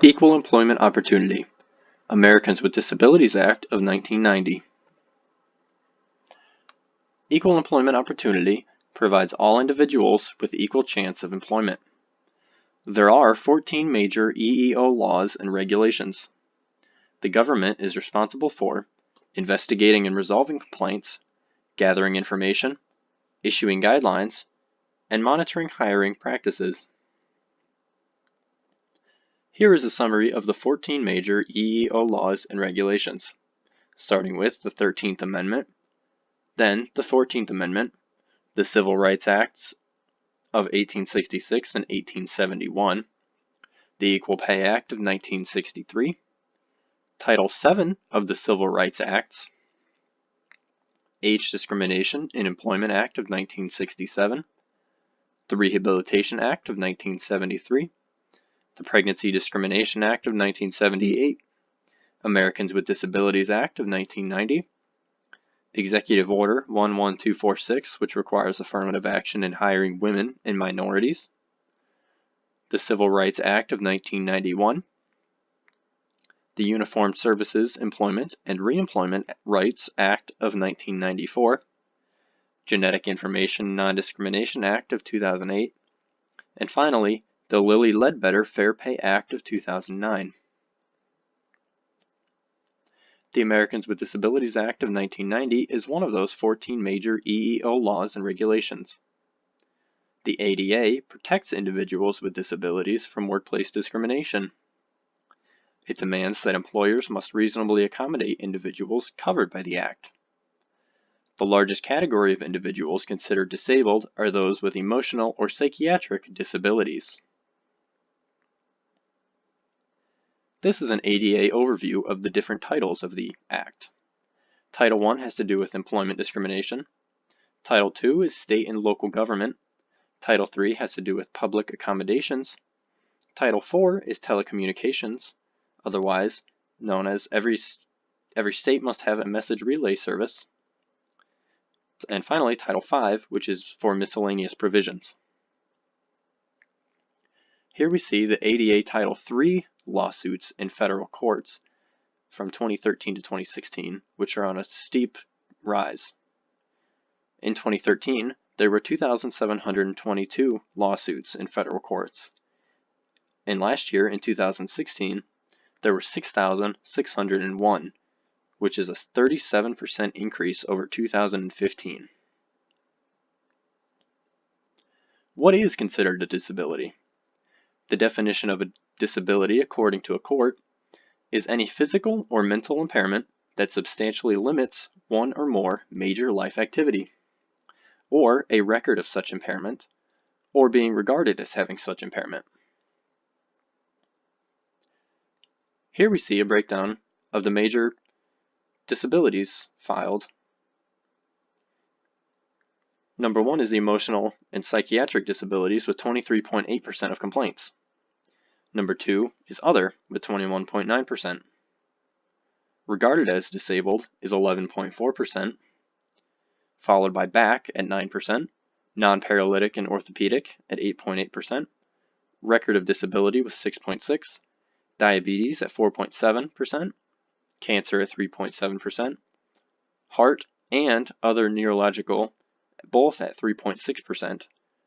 Equal Employment Opportunity, Americans with Disabilities Act of 1990. Equal employment opportunity provides all individuals with equal chance of employment. There are 14 major EEO laws and regulations. The government is responsible for investigating and resolving complaints, gathering information, issuing guidelines, and monitoring hiring practices. Here is a summary of the 14 major EEO laws and regulations, starting with the 13th Amendment, then the 14th Amendment, the Civil Rights Acts of 1866 and 1871, the Equal Pay Act of 1963, Title VII of the Civil Rights Acts, Age Discrimination in Employment Act of 1967, the Rehabilitation Act of 1973, the Pregnancy Discrimination Act of 1978, Americans with Disabilities Act of 1990, Executive Order 11246, which requires affirmative action in hiring women and minorities, the Civil Rights Act of 1991, the Uniformed Services Employment and Reemployment Rights Act of 1994, Genetic Information Non-Discrimination Act of 2008, and finally, the Lilly Ledbetter Fair Pay Act of 2009. The Americans with Disabilities Act of 1990 is one of those 14 major EEO laws and regulations. The ADA protects individuals with disabilities from workplace discrimination. It demands that employers must reasonably accommodate individuals covered by the Act. The largest category of individuals considered disabled are those with emotional or psychiatric disabilities. This is an ADA overview of the different titles of the Act. Title I has to do with employment discrimination. Title II is state and local government. Title III has to do with public accommodations. Title IV is telecommunications, otherwise known as every state must have a message relay service. And finally, Title V, which is for miscellaneous provisions. Here we see the ADA Title III lawsuits in federal courts from 2013 to 2016, which are on a steep rise. In 2013, there were 2,722 lawsuits in federal courts. And last year, in 2016, there were 6,601, which is a 37% increase over 2015. What is considered a disability? The definition of a disability, according to a court, is any physical or mental impairment that substantially limits one or more major life activity, or a record of such impairment, or being regarded as having such impairment. Here we see a breakdown of the major disabilities filed. Number 1 is the emotional and psychiatric disabilities with 23.8% of complaints. Number 2 is other with 21.9%. Regarded as disabled is 11.4%, followed by back at 9%, non-paralytic and orthopedic at 8.8%, record of disability with 6.6%, diabetes at 4.7%, cancer at 3.7%, heart and other neurological both at 3.6%,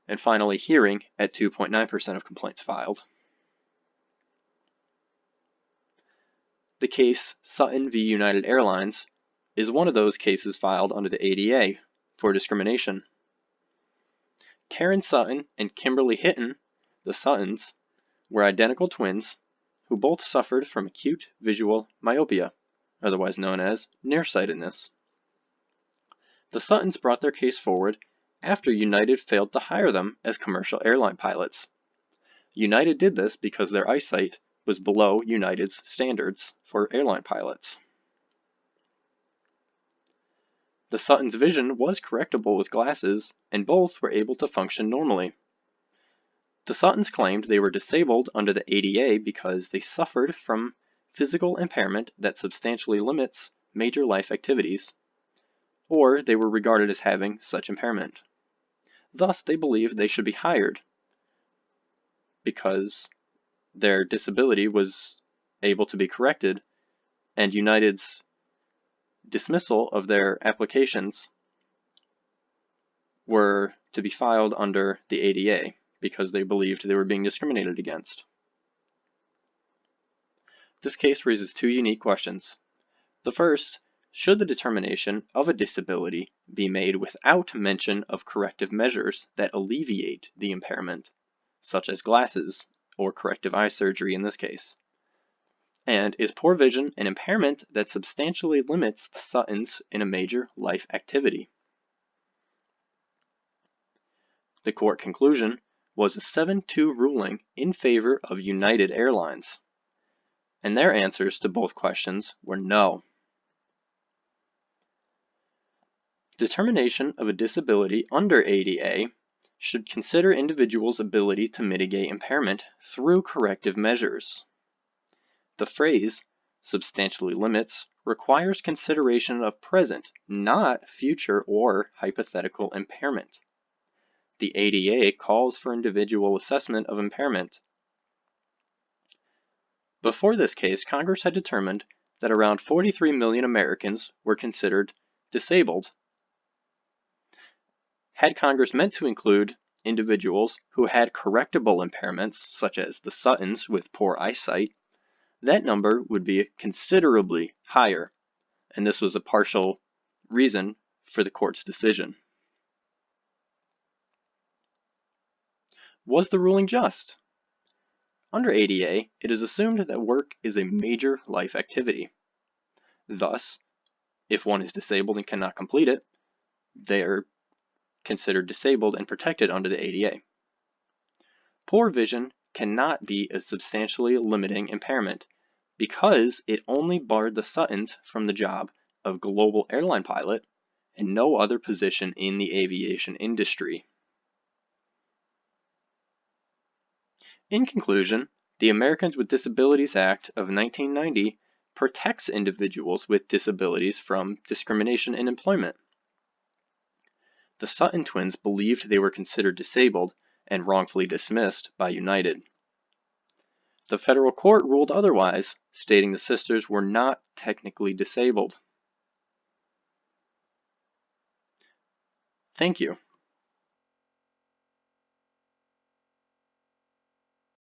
and finally hearing at 2.9% of complaints filed. The case Sutton v. United Airlines is one of those cases filed under the ADA for discrimination. Karen Sutton and Kimberly Hitton, the Suttons, were identical twins who both suffered from acute visual myopia, otherwise known as nearsightedness. The Suttons brought their case forward after United failed to hire them as commercial airline pilots. United did this because their eyesight was below United's standards for airline pilots. The Suttons' vision was correctable with glasses, and both were able to function normally. The Suttons claimed they were disabled under the ADA because they suffered from physical impairment that substantially limits major life activities, or they were regarded as having such impairment. Thus, they believed they should be hired because their disability was able to be corrected, and United's dismissal of their applications were to be filed under the ADA because they believed they were being discriminated against. This case raises two unique questions. The first, should the determination of a disability be made without mention of corrective measures that alleviate the impairment, such as glasses or corrective eye surgery in this case? And is poor vision an impairment that substantially limits the Suttons in a major life activity? The court conclusion was a 7-2 ruling in favor of United Airlines, and their answers to both questions were no. Determination of a disability under ADA should consider individuals' ability to mitigate impairment through corrective measures. The phrase, substantially limits, requires consideration of present, not future or hypothetical impairment. The ADA calls for individual assessment of impairment. Before this case, Congress had determined that around 43 million Americans were considered disabled. Had Congress meant to include individuals who had correctable impairments, such as the Suttons with poor eyesight, that number would be considerably higher, and this was a partial reason for the court's decision. Was the ruling just? Under ADA, it is assumed that work is a major life activity. Thus, if one is disabled and cannot complete it, they are considered disabled and protected under the ADA. Poor vision cannot be a substantially limiting impairment because it only barred the Suttons from the job of global airline pilot and no other position in the aviation industry. In conclusion, the Americans with Disabilities Act of 1990 protects individuals with disabilities from discrimination in employment. The Sutton twins believed they were considered disabled and wrongfully dismissed by United. The federal court ruled otherwise, stating the sisters were not technically disabled. Thank you.